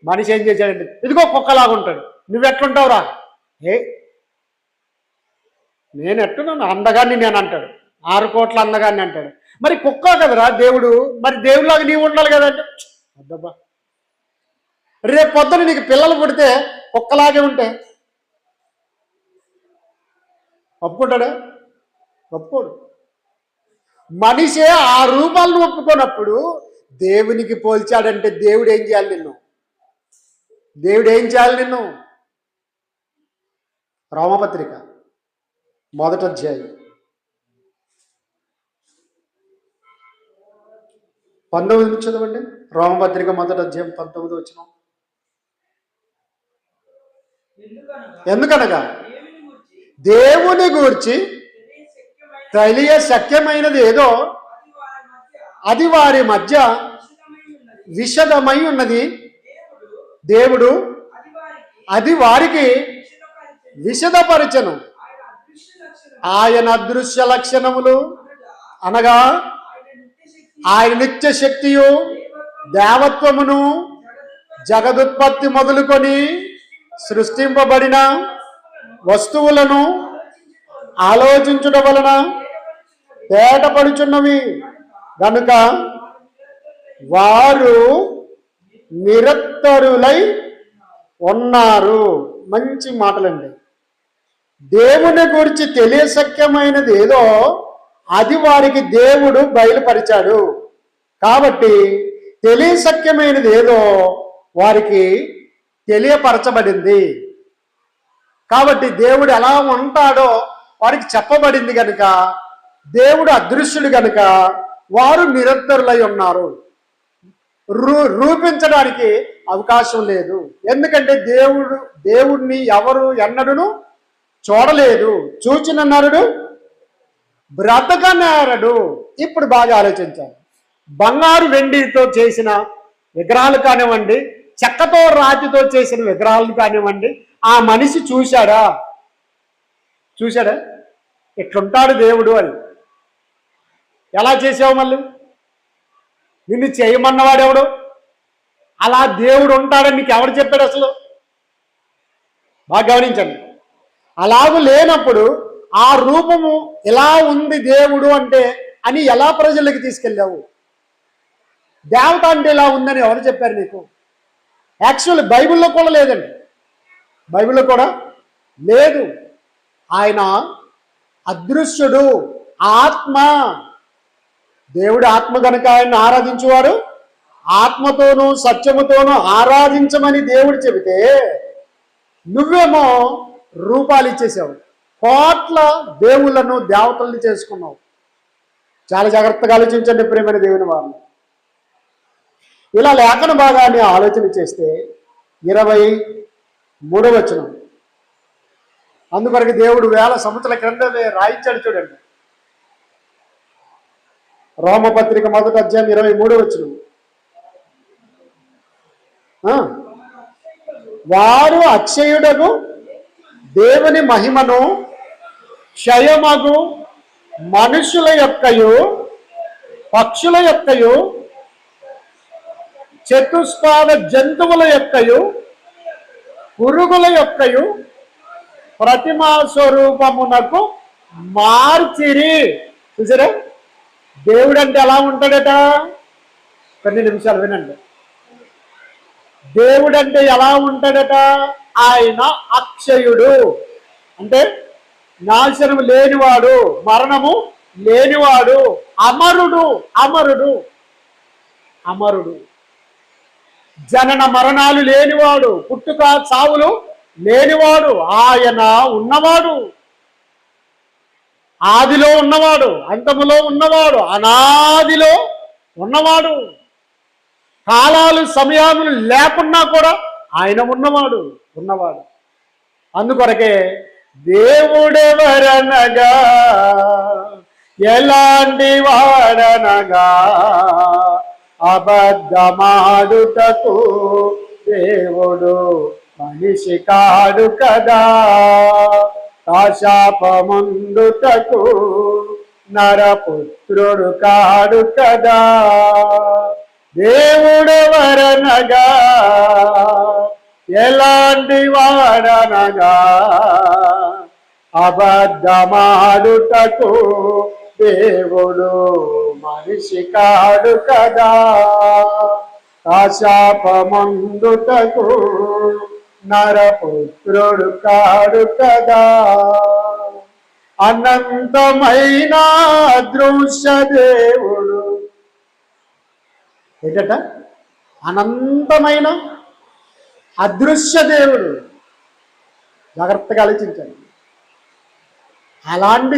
మనిషి ఏం చేశాడంటే ఇదిగో కుక్కలాగా ఉంటాడు. నువ్వెట్లుంటావురా? నేను ఎట్టున్నాను అందగాన్ని నేను అంటాడు. 6 కోట్ల అందగాన్ని అంటాడు. మరి కుక్క కదరా దేవుడు, మరి దేవుడిలాగా నీవు ఉండాలి కదంటే అద్దబ్బా. రేపు పొద్దున నీకు పిల్లలు పుడితే కుక్కలాగే ఉంటే ఒప్పుకుంటాడా? ఒప్పుకోడు. మనిషే ఆ రూపాలను ఒప్పుకోనప్పుడు దేవునికి పోల్చాడంటే దేవుడు ఏం చేయాలి నిన్ను? దేవుడు ఏం చేయాలి నిన్ను? రోమపత్రిక 1వ అధ్యాయం 19 చదవండి. రోమపత్రిక 1వ అధ్యాయం 19 వచనం. ఎందుకనగా దేవుని గూర్చి తెలియ శక్యమైనది ఏదో అది వారి మధ్య విషదమై ఉన్నది. దేవుడు అది వారికి విషదపరచను. ఆయన అదృశ్య లక్షణములు అనగా ఆయన నిత్య శక్తియు దేవత్వమును జగదుత్పత్తి మొదలుకొని సృష్టింపబడిన వస్తువులను ఆలోచించుట వలన తేటపడుచున్నవి గనుక వారు నిరత్తరులై ఉన్నారు. మంచి మాటలండి. దేవుని గురించి తెలియశక్యమైనది ఏదో అది వారికి దేవుడు బయలుపరిచాడు. కాబట్టి తెలియశక్యమైనది ఏదో వారికి తెలియపరచబడింది. కాబట్టి దేవుడు ఎలా ఉంటాడో వారికి చెప్పబడింది కనుక దేవుడు అదృశ్యుడు కనుక వారు నిరంతరులై ఉన్నారు. రూపించడానికి అవకాశం లేదు. ఎందుకంటే దేవుడిని ఎవరు ఎన్నడూను చూడలేదు, చూచిన నరుడు బ్రతకనేరడు. ఇప్పుడు బాగా ఆలోచించాలి. బంగారు వెండితో చేసిన విగ్రహాలు కానివ్వండి, చెక్కతో రాతితో చేసిన విగ్రహాలు కానివ్వండి, ఆ మనిషి చూశాడా? ఎట్లుంటాడు దేవుడు అని. ఎలా చేసావు? మళ్ళీ నిన్ను చేయమన్నవాడెవడు? అలా దేవుడు ఉంటాడని నీకు ఎవడు చెప్పాడు అసలు? బాగా గమనించండి. అలాగూ లేనప్పుడు ఆ రూపము ఎలా ఉంది దేవుడు అంటే అని ఎలా ప్రజలకి తీసుకెళ్ళావు? దేవత అంటే ఇలా ఉందని ఎవరు చెప్పారు నీకు? యాక్చువల్లీ బైబిల్లో కూడా లేదండి. బైబిల్లో కూడా లేదు. ఆయన అదృశ్యుడు, ఆత్మ. దేవుడు ఆత్మ కనుక ఆయన్ని ఆరాధించేవారు ఆత్మతోనూ సత్యముతోనూ ఆరాధించమని దేవుడు చెబితే నువ్వేమో రూపాలు ఇచ్చేసావు. కోట్ల దేవుళ్ళను దేవతల్ని చేసుకున్నావు. చాలా జాగ్రత్తగా ఆలోచించండి ప్రియమైన దేవుని వారిని. ఇలా లేఖన భాగాన్ని ఆలోచన చేస్తే 23వ వచనం. అందుకొరకు దేవుడు 1000 సంవత్సరాల క్రిందమే రాయించాడు. చూడండి, రోమపత్రిక 1వ అధ్యాయం 23వ వచనం. వారు అక్షయుడగు దేవుని మహిమను క్షయమగు మనుషుల యొక్కయు పక్షుల యొక్కయు చతుష్పాద జంతువుల యొక్కయు పురుగుల యొక్కయు ప్రతిమా స్వరూపమునకు మార్చిరి. చూసారా, దేవుడు అంటే ఎలా ఉంటాడట? కొన్ని నిమిషాలు వినండి. దేవుడు అంటే ఎలా ఉంటాడట? ఆయన అక్షయుడు, అంటే నాశనము లేనివాడు, మరణము లేనివాడు, అమరుడు. అమరుడు అమరుడు జనన మరణాలు లేనివాడు, పుట్టుక చావులు లేనివాడు. ఆయన ఉన్నవాడు, ఆదిలో ఉన్నవాడు, అంతములో ఉన్నవాడు, అనాదిలో ఉన్నవాడు. కాలాలు సమయాలు లేకున్నా కూడా ఆయన ఉన్నవాడు. అందుకొరకే దేవుడెవరనగా ఎలాంటి వాడనగా అబద్ధమాడుటకు దేవుడు మనిషి కాడు కదా, శాపమందుటకు నరపుత్రుడు కాడు కదా. దేవుడెవరనగా ఎలాంటి వాడనగా అబద్ధమాడుటకు దేవుడు మనిషి కాడు కదా, శాపమందుటకు నరపుత్రుడు కాడు కదా. అనంతమైన అదృశ్య దేవుడు. ఏంటట? అనంతమైన అదృశ్య దేవుడు. జాగ్రత్తగా ఆలోచించండి. అలాంటి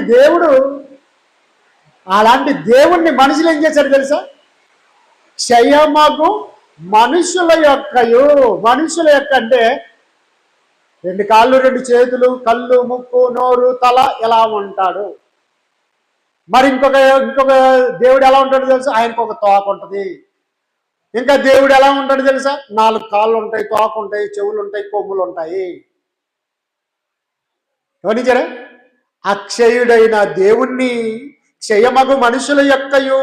దేవుణ్ణి మనుషులు ఏం చేశారు తెలుసా? క్షయమగు మనుషుల యొక్క అంటే 2 కాళ్ళు 2 చేతులు, కళ్ళు, ముక్కు, నోరు, తల ఎలా ఉంటాడు. మరి ఇంకొక దేవుడు ఎలా ఉంటాడు తెలుసా? ఆయనకు ఒక తోక ఉంటుంది. ఇంకా దేవుడు ఎలా ఉంటాడు తెలుసా? 4 కాళ్ళు ఉంటాయి, తోక ఉంటాయి, చెవులు ఉంటాయి, కొమ్ములు ఉంటాయి. గమనించారా? అక్షయుడైన దేవుణ్ణి క్షయమగు మనుషుల యొక్కయు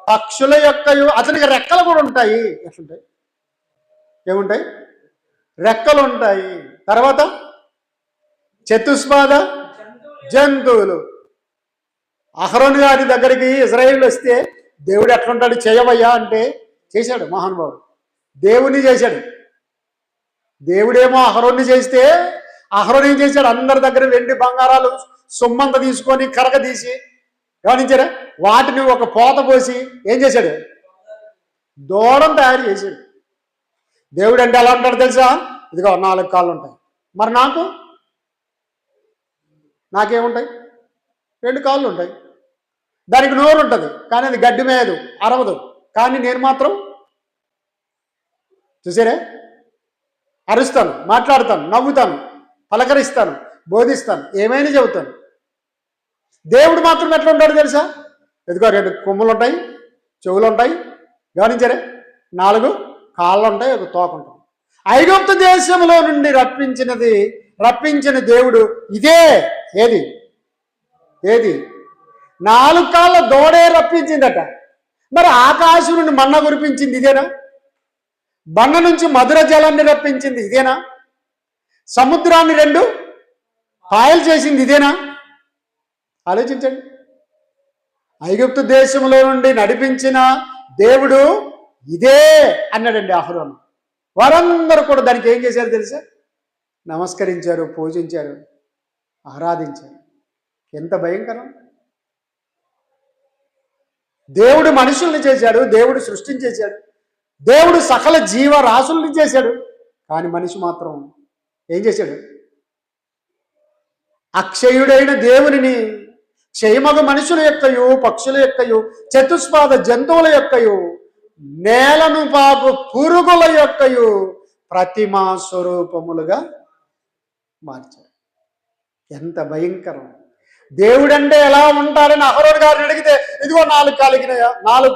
పక్షుల యొక్కయు, అతనికి రెక్కలు కూడా ఉంటాయి. ఎట్లుంటాయి? ఏముంటాయి? రెక్కలు ఉంటాయి. తర్వాత చతుష్పాద జంతువులు. అహరోను గారి దగ్గరికి ఇజ్రాయేల్ వస్తే దేవుడు ఎట్లుంటాడు చేయవయ్యా అంటే చేశాడు మహానుభావుడు. దేవుణ్ణి చేశాడు. దేవుడేమో అహరోన్ని చేస్తే అహరోను ఏం చేశాడు? అందరి దగ్గర వెండి బంగారాలు సొమ్మంత తీసుకొని కరగ తీసి, గమనించారా, వాటిని ఒక పోత పోసి ఏం చేశాడు? దూడం తయారు చేశాడు. దేవుడు అంటే ఎలా ఉంటాడు తెలుసా? ఇదిగో 4 కాళ్ళు ఉంటాయి. మరి నాకేముంటాయి? 2 కాళ్ళు ఉంటాయి. దానికి నోరు ఉంటుంది, కానీ అది గడ్డి మేయదు, అరవదు. కానీ నేను మాత్రం చూసారే, అరుస్తాను, మాట్లాడతాను, నవ్వుతాను, పలకరిస్తాను, బోధిస్తాను, ఏమైనా చెబుతాను. దేవుడు మాత్రం ఎట్లా ఉంటాడు తెలుసా? ఎదుగో 2 కొమ్ములు ఉంటాయి, చెవులు ఉంటాయి, గమనించారే, 4 కాళ్ళు ఉంటాయి, ఒక తోక ఉంటుంది. ఐగుప్తు దేశంలో నుండి రప్పించిన దేవుడు ఇదే. ఏది 4 కాళ్ళ దూడే రప్పించిందట. మరి ఆకాశం నుండి మన్న కురిపించింది ఇదేనా? బండ నుంచి మధుర జలాన్ని రప్పించింది ఇదేనా? సముద్రాన్ని 2 పాయలు చేసింది ఇదేనా? ఆలోచించండి. ఐగుప్తు దేశంలో నుండి నడిపించిన దేవుడు ఇదే అన్నాడండి అహరోను. వారందరూ కూడా దానికి ఏం చేశారు తెలుసా? నమస్కరించారు, పూజించారు, ఆరాధించారు. ఎంత భయంకరం! దేవుడు మనుషుల్ని చేశాడు, దేవుడు సృష్టించేశాడు, దేవుడు సకల జీవరాశుల్ని చేశాడు. కానీ మనిషి మాత్రం ఏం చేశాడు? అక్షయుడైన దేవునిని క్షయమగ మనుషుల యొక్కయు పక్షుల యొక్కయు చతుష్పాద జంతువుల యొక్కయు నేలను పాకు పురుగుల యొక్కయు ప్రతిమా స్వరూపములుగా మార్చాడు. ఎంత భయంకరం! దేవుడంటే ఎలా ఉంటాడని అహరోను గారిని అడిగితే ఇదిగో 4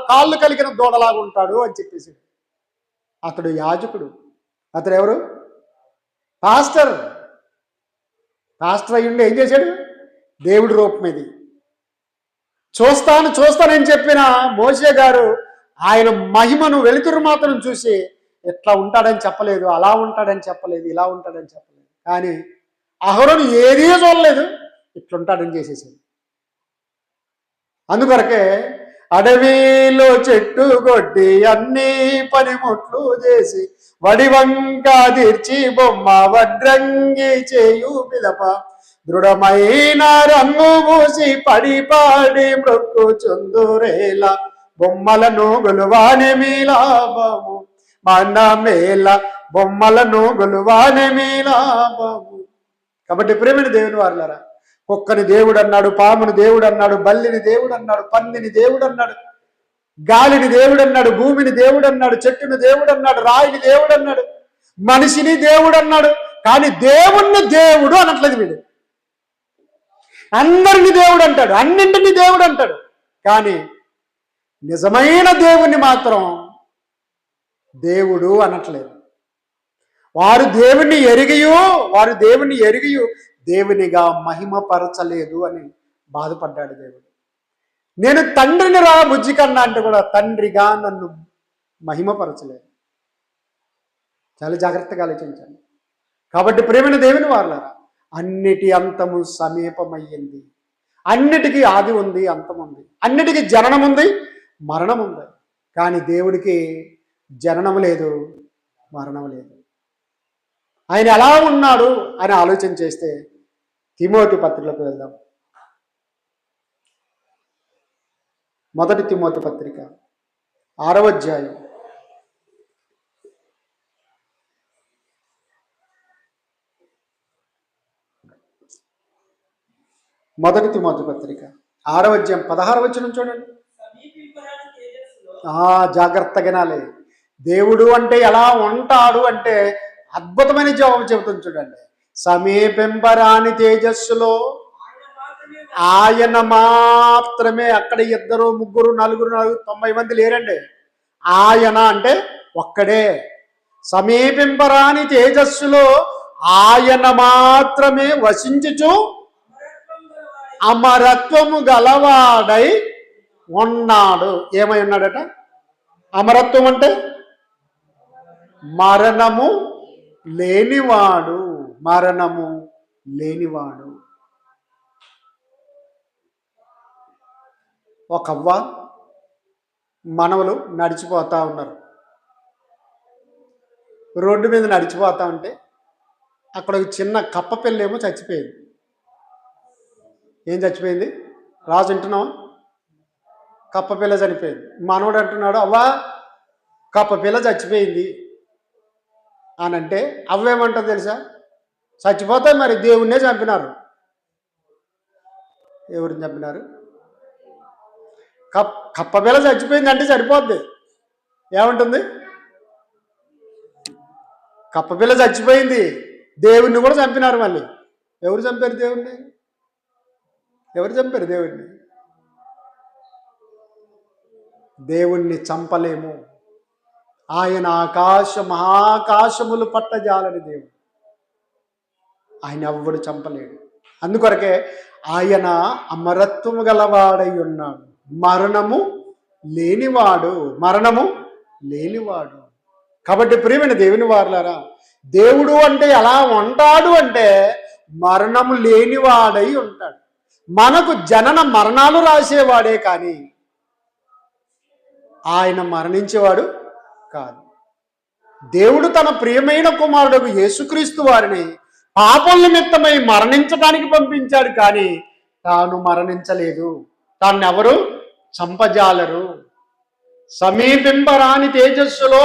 కాళ్ళు కలిగిన దూడలాగా ఉంటాడు అని చెప్పేసి. అతడు యాజకుడు. అతడు ఎవరు? పాస్టర్ అయ్యుండి ఏం చేశాడు? దేవుడి రూపం ఇది. చూస్తానని చెప్పిన మోషే గారు ఆయన మహిమను, వెలుతురు మాత్రం చూసి ఇట్లా ఉంటాడని చెప్పలేదు, అలా ఉంటాడని చెప్పలేదు, ఇలా ఉంటాడని చెప్పలేదు. కానీ అహరోను ఏదీ చూడలేదు, ఇట్లుంటాడని చేసేసాడు. అందుకొరకే అడవిలో చెట్టు కొట్టి అన్ని పనిముట్లు చేసి వడివంక తీర్చి బొమ్మ వడ్రంగి చేయు పిదప దృఢమైన రంగు పూసి పడి పాడి మృక్కు చుందురేలా బొమ్మలను గొలువానెమి లాభము మన మేళ బొమ్మలను గొలువానెమి లాభము. కాబట్టి ప్రేమని దేవుని వారులారా, కుక్కని దేవుడు అన్నాడు, పాముని దేవుడు అన్నాడు, బల్లిని దేవుడు అన్నాడు, పందిని దేవుడు అన్నాడు, గాలిని దేవుడు అన్నాడు, భూమిని దేవుడు అన్నాడు, చెట్టుని దేవుడు అన్నాడు, రాయిని దేవుడు అన్నాడు, మనిషిని దేవుడు అన్నాడు. కానీ దేవుణ్ణి దేవుడు అనట్లేదు వీడు. అందరిని దేవుడు అంటాడు, అన్నింటినీ దేవుడు అంటాడు. కానీ నిజమైన దేవుణ్ణి మాత్రం దేవుడు అనట్లేదు. వారు దేవుణ్ణి ఎరిగియు దేవునిగా మహిమపరచలేదు అని బాధపడ్డాడు దేవుడు. నేను తండ్రిని రా బుజ్జి కన్నా అంటే కూడా తండ్రిగా నన్ను మహిమపరచలేదు. చాలా జాగ్రత్తగా ఆలోచించండి. కాబట్టి ప్రేమైన దేవుని వారులారా, అన్నిటి అంతము సమీపమయ్యింది. అన్నిటికీ ఆది ఉంది, అంతం ఉంది. అన్నిటికీ జననం ఉంది, మరణం ఉంది. కానీ దేవుడికి జననం లేదు, మరణం లేదు. ఆయన ఎలా ఉన్నాడు అని ఆలోచన చేస్తే తిమోతి పత్రికలకు వెళ్దాం. మొదటి తిమోతి పత్రిక 6వ అధ్యాయం 16వ వచనం చూడండి. జాగ్రత్తగానాలే. దేవుడు అంటే ఎలా ఉంటాడు అంటే అద్భుతమైన జవాబు చెబుతుంది చూడండి. సమీపింపరాని తేజస్సులో ఆయన మాత్రమే. అక్కడ 2 3 4 90 మంది లేరండి. ఆయన అంటే ఒక్కడే. సమీపింపరాని తేజస్సులో ఆయన మాత్రమే వసించుచు అమరత్వము గలవాడై ఉన్నాడు. ఏమై ఉన్నాడట? అమరత్వం అంటే మరణము లేనివాడు. మరణము లేనివాడు. ఒక అవ్వ మనవలు నడిచిపోతా ఉన్నారు. రోడ్డు మీద నడిచిపోతా ఉంటే అక్కడ ఒక చిన్న కప్ప పిల్లేమో చచ్చిపోయింది. ఏం చచ్చిపోయింది? రాజు అంటున్నావా? కప్ప పిల్ల చనిపోయింది. మనవడు అంటున్నాడు, అవ్వా కప్ప పిల్ల చచ్చిపోయింది అని అంటే అవ్వేమంటుంది తెలుసా? చచ్చిపోతే మరి దేవుణ్ణే చంపినారు. ఎవరిని చంపినారు? కప్ప పిల్ల చచ్చిపోయింది అంటే సరిపోద్ది. ఏమంటుంది? కప్ప పిల్ల చచ్చిపోయింది, దేవుణ్ణి కూడా చంపినారు. మళ్ళీ ఎవరు చంపారు దేవుణ్ణి? ఎవరు చంపారు దేవుణ్ణి? దేవుణ్ణి చంపలేము. ఆయన మహాకాశములు పట్టజాలని దేవుడు. ఆయన ఎవ్వడు చంపలేడు. అందుకొరకే ఆయన అమరత్వము గలవాడై ఉన్నాడు. మరణము లేనివాడు. కాబట్టి ప్రియమైన దేవుని వారులారా, దేవుడు అంటే ఎలా ఉంటాడు అంటే మరణము లేనివాడై ఉంటాడు. మనకు జనన మరణాలు రాసేవాడే కానీ ఆయన మరణించేవాడు కాదు. దేవుడు తన ప్రియమైన కుమారుడు యేసుక్రీస్తు వారిని పాపం నిమిత్తమై మరణించడానికి పంపించాడు. కానీ తాను మరణించలేదు. తాను ఎవరు చంపజాలరు. సమీపింపరాని తేజస్సులో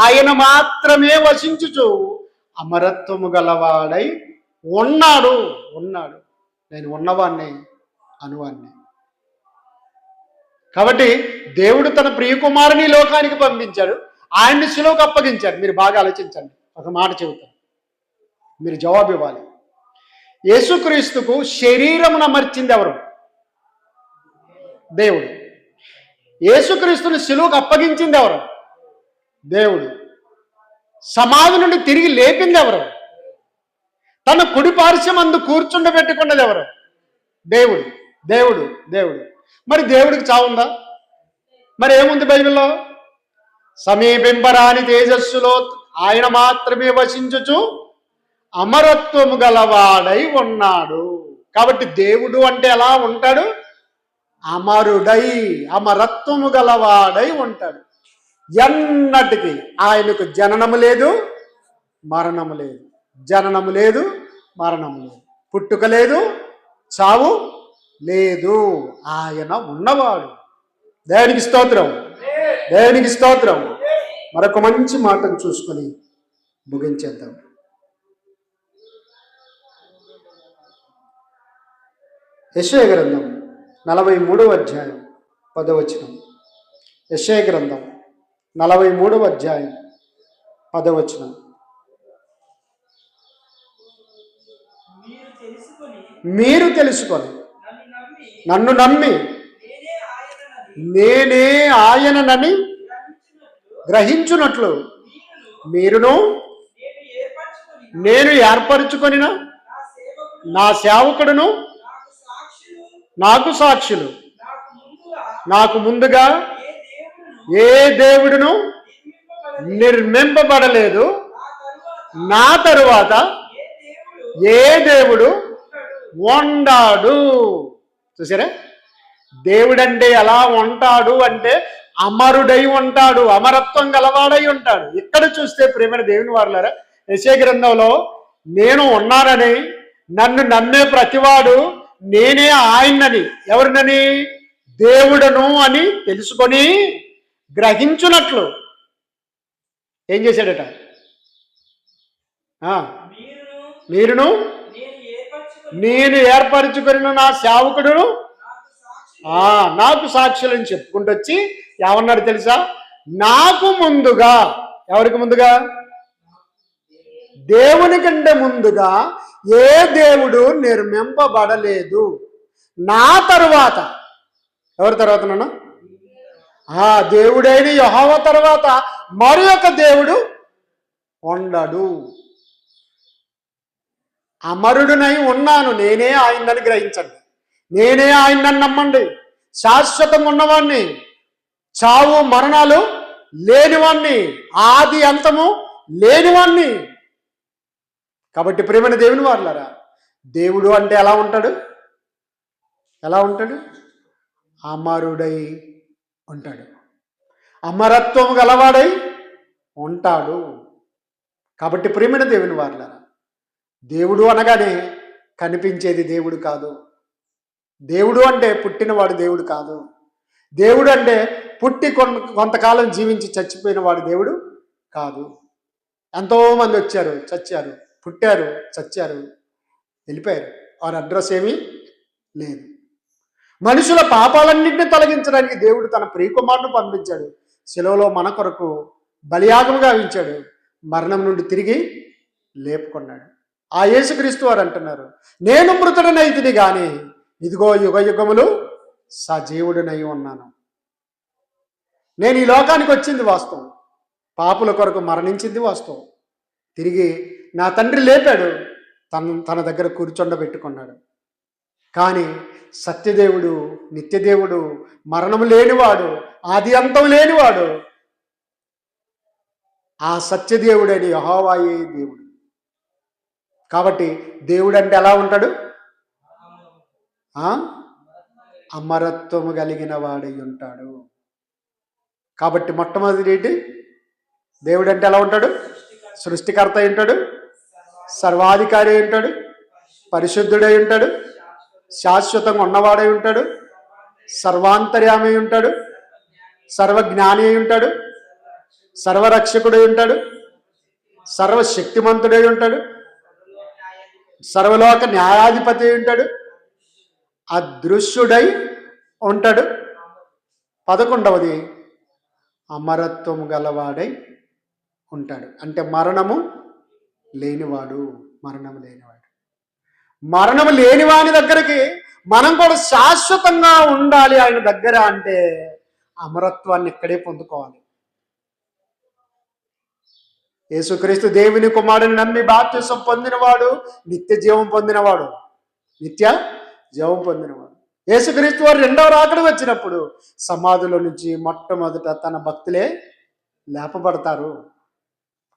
ఆయన మాత్రమే వసించుచు అమరత్వము గలవాడై ఉన్నాడు. నేను ఉన్నవాణ్ణి, అనువాణ్ణి. కాబట్టి దేవుడు తన ప్రియకుమారుని లోకానికి పంపించాడు. ఆయన్ని శిలువకు అప్పగించాడు. మీరు బాగా ఆలోచించండి. ఒక మాట చెబుతాను, మీరు జవాబు ఇవ్వాలి. యేసుక్రీస్తుకు శరీరమును అమర్చింది ఎవరు? దేవుడు. యేసుక్రీస్తుని శిలువకు అప్పగించింది ఎవరు? దేవుడు. సమాధి నుండి తిరిగి లేపింది ఎవరు? తన కుడి పార్శ్వమందు కూర్చుండబెట్టుకున్నది ఎవరు? దేవుడు. మరి దేవుడికి చావుందా? మరి ఏముంది బైబిల్లో? సమీపింపరాని తేజస్సులో ఆయన మాత్రమే వసించుచు అమరత్వము గలవాడై ఉన్నాడు. కాబట్టి దేవుడు అంటే ఎలా ఉంటాడు? అమరుడై, అమరత్వము గలవాడై ఉంటాడు. ఎన్నటికీ ఆయనకు జననము లేదు, మరణము లేదు. జననము లేదు, మరణము లేదు. పుట్టుక లేదు, చావు లేదు. ఆయన ఉన్నవాడు. దేవునికి స్తోత్రం, దేవునికి స్తోత్రం. మరొక మంచి మాటను చూసుకొని ముగించేద్దాం. యెషయా గ్రంథం 43వ అధ్యాయం 10వ వచనం. యెషయా గ్రంథం 43వ అధ్యాయం 10వ వచనం. మీరు తెలుసుకొని నన్ను నమ్మి నేనే ఆయననని గ్రహించున్నట్లు మీరును నేను ఏర్పరచుకొనిన నా సేవకుడును నాకు సాక్షులు నాకు ముందుగా ఏ దేవుడును నిర్మింపబడలేదు, నా తరువాత ఏ దేవుడు వండాడు. చూసారా? దేవుడంటే ఎలా ఉంటాడు అంటే అమరుడై ఉంటాడు, అమరత్వం గలవాడై ఉంటాడు. ఇక్కడ చూస్తే ప్రేమైన దేవుని వారులారా, యెషయా గ్రంథంలో నేను ఉన్నానని, నన్ను నమ్మే ప్రతివాడు నేనే ఆయనని, ఎవరినని? దేవుడను అని తెలుసుకొని గ్రహించున్నట్లు ఏం చేశాడట? మీరును నేను ఏర్పరచుకున్న నా సేవకుడును నాకు సాక్షులని చెప్పుకుంటూ వచ్చి ఏమన్నాడు తెలుసా? నాకు ముందుగా, ఎవరికి ముందుగా? దేవుని కంటే ముందుగా ఏ దేవుడు నిర్మింపబడలేదు. నా తరువాత, ఎవరి తర్వాత నాన్న? దేవుడైన యెహోవా తర్వాత మరి ఒక దేవుడు ఉండడు. అమరుడునై ఉన్నాను, నేనే ఆయనని గ్రహించండి, నేనే ఆయనని నమ్మండి. శాశ్వతంగా ఉన్నవాణ్ణి, చావు మరణాలు లేనివాణ్ణి, ఆది అంతము లేనివాణ్ణి. కాబట్టి ప్రేమైన దేవుని వారులారా, దేవుడు అంటే ఎలా ఉంటాడు? ఎలా ఉంటాడు? అమరుడై ఉంటాడు, అమరత్వం గలవాడై ఉంటాడు. కాబట్టి ప్రేమైన దేవుని వారులారా, దేవుడు అనగానే కనిపించేది దేవుడు కాదు. దేవుడు అంటే పుట్టినవాడు దేవుడు కాదు. దేవుడు అంటే పుట్టి కొంతకాలం జీవించి చచ్చిపోయిన వాడు దేవుడు కాదు. ఎంతోమంది వచ్చారు, చచ్చారు, పుట్టారు, చచ్చారు, వెళ్ళిపోయారు. వారి అడ్రస్ ఏమీ లేదు. మనుషుల పాపాలన్నింటినీ తొలగించడానికి దేవుడు తన ప్రియకుమారుని పంపించాడు. శిలువలో మన కొరకు బలియాగముగా ఉంచాడు. మరణం నుండి తిరిగి లేపుకున్నాడు. ఆ యేసుక్రీస్తు వారు అంటున్నారు, నేను మృతుడనైతిని గాని ఇదిగో యుగ యుగములు సజీవుడినై ఉన్నాను. నేను ఈ లోకానికి వచ్చింది వాస్తవం, పాపుల కొరకు మరణించింది వాస్తవం. తిరిగి నా తండ్రి లేపాడు, తన దగ్గర కూర్చొండబెట్టుకున్నాడు. కానీ సత్యదేవుడు, నిత్యదేవుడు, మరణము లేనివాడు, ఆది అంతం లేనివాడు, ఆ సత్యదేవుడైన యెహోవాయే దేవుడు. కాబట్టి దేవుడు అంటే ఎలా ఉంటాడు? అమరత్వము కలిగిన వాడై ఉంటాడు. కాబట్టి మొట్టమొదటి ఏంటి? దేవుడు అంటే ఎలా ఉంటాడు? సృష్టికర్త అయి ఉంటాడు, సర్వాధికారి అయి ఉంటాడు, పరిశుద్ధుడై ఉంటాడు, శాశ్వతంగా ఉన్నవాడై ఉంటాడు, సర్వాంతర్యామి అయి ఉంటాడు, సర్వజ్ఞాని అయి ఉంటాడు, సర్వరక్షకుడై ఉంటాడు, సర్వశక్తిమంతుడై ఉంటాడు, సర్వలోక న్యాయాధిపతి అయి ఉంటాడు, అదృశ్యుడై ఉంటాడు. 11వది అమరత్వము గలవాడై ఉంటాడు. అంటే మరణము లేనివాడు, మరణము లేనివాడు. మరణము లేనివాని దగ్గరికి మనం కూడా శాశ్వతంగా ఉండాలి ఆయన దగ్గర అంటే అమరత్వాన్ని ఇక్కడే పొందుకోవాలి. యేసుక్రీస్తు దేవుని కుమారుని నమ్మి బాప్తిసం పొందినవాడు నిత్య జీవం పొందినవాడు, నిత్య జీవం పొందినవాడు. యేసుక్రీస్తు వారు రెండవ రాకడ వచ్చినప్పుడు సమాధిలో నుంచి మొట్టమొదట తన భక్తులే లేపబడతారు.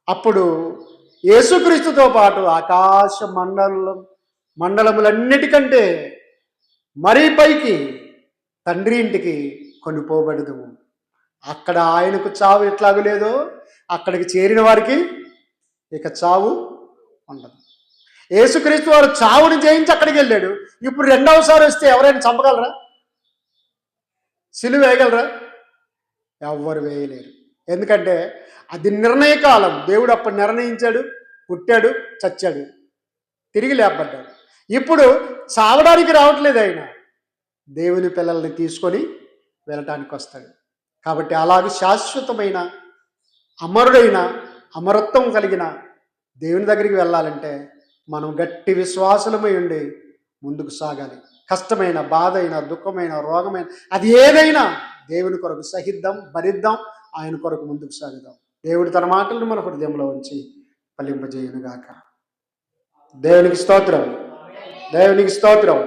అప్పుడు యేసుక్రీస్తుతో పాటు ఆకాశ మండలములన్నిటికంటే మరీ పైకి తండ్రి ఇంటికి కొనిపోబడదు. అక్కడ ఆయనకు చావు ఎట్లాగూ లేదో అక్కడికి చేరిన వారికి ఇక చావు ఉండదు. యేసుక్రీస్తు వారు చావుని జయించి అక్కడికి వెళ్ళాడు. ఇప్పుడు రెండవసారి వస్తే ఎవరైనా చంపగలరా? సిలువ వేయగలరా? ఎవ్వరు వేయలేరు. ఎందుకంటే అది నిర్ణయకాలం. దేవుడు అప్పుడు నిర్ణయించాడు, పుట్టాడు, చచ్చాడు, తిరిగి లేపబడ్డాడు. ఇప్పుడు చావడానికి రావట్లేదు ఆయన, దేవుని పిల్లల్ని తీసుకొని వెళ్ళటానికి వస్తాడు. కాబట్టి అలాగే శాశ్వతమైన అమరుడైన అమరత్వం కలిగిన దేవుని దగ్గరికి వెళ్ళాలంటే మనం గట్టి విశ్వాసమై ఉండి ముందుకు సాగాలి. కష్టమైన, బాధ అయినా, దుఃఖమైన, రోగమైన, అది ఏదైనా దేవుని కొరకు సహిద్దాం, భరిద్దాం, ఆయన కొరకు ముందుకు సాగుదాం. దేవుడు తన మాటలను మన హృదయంలో ఉంచి ఫలింపజేయునుగాక. దేవునికి స్తోత్రం, దేవునికి స్తోత్రం.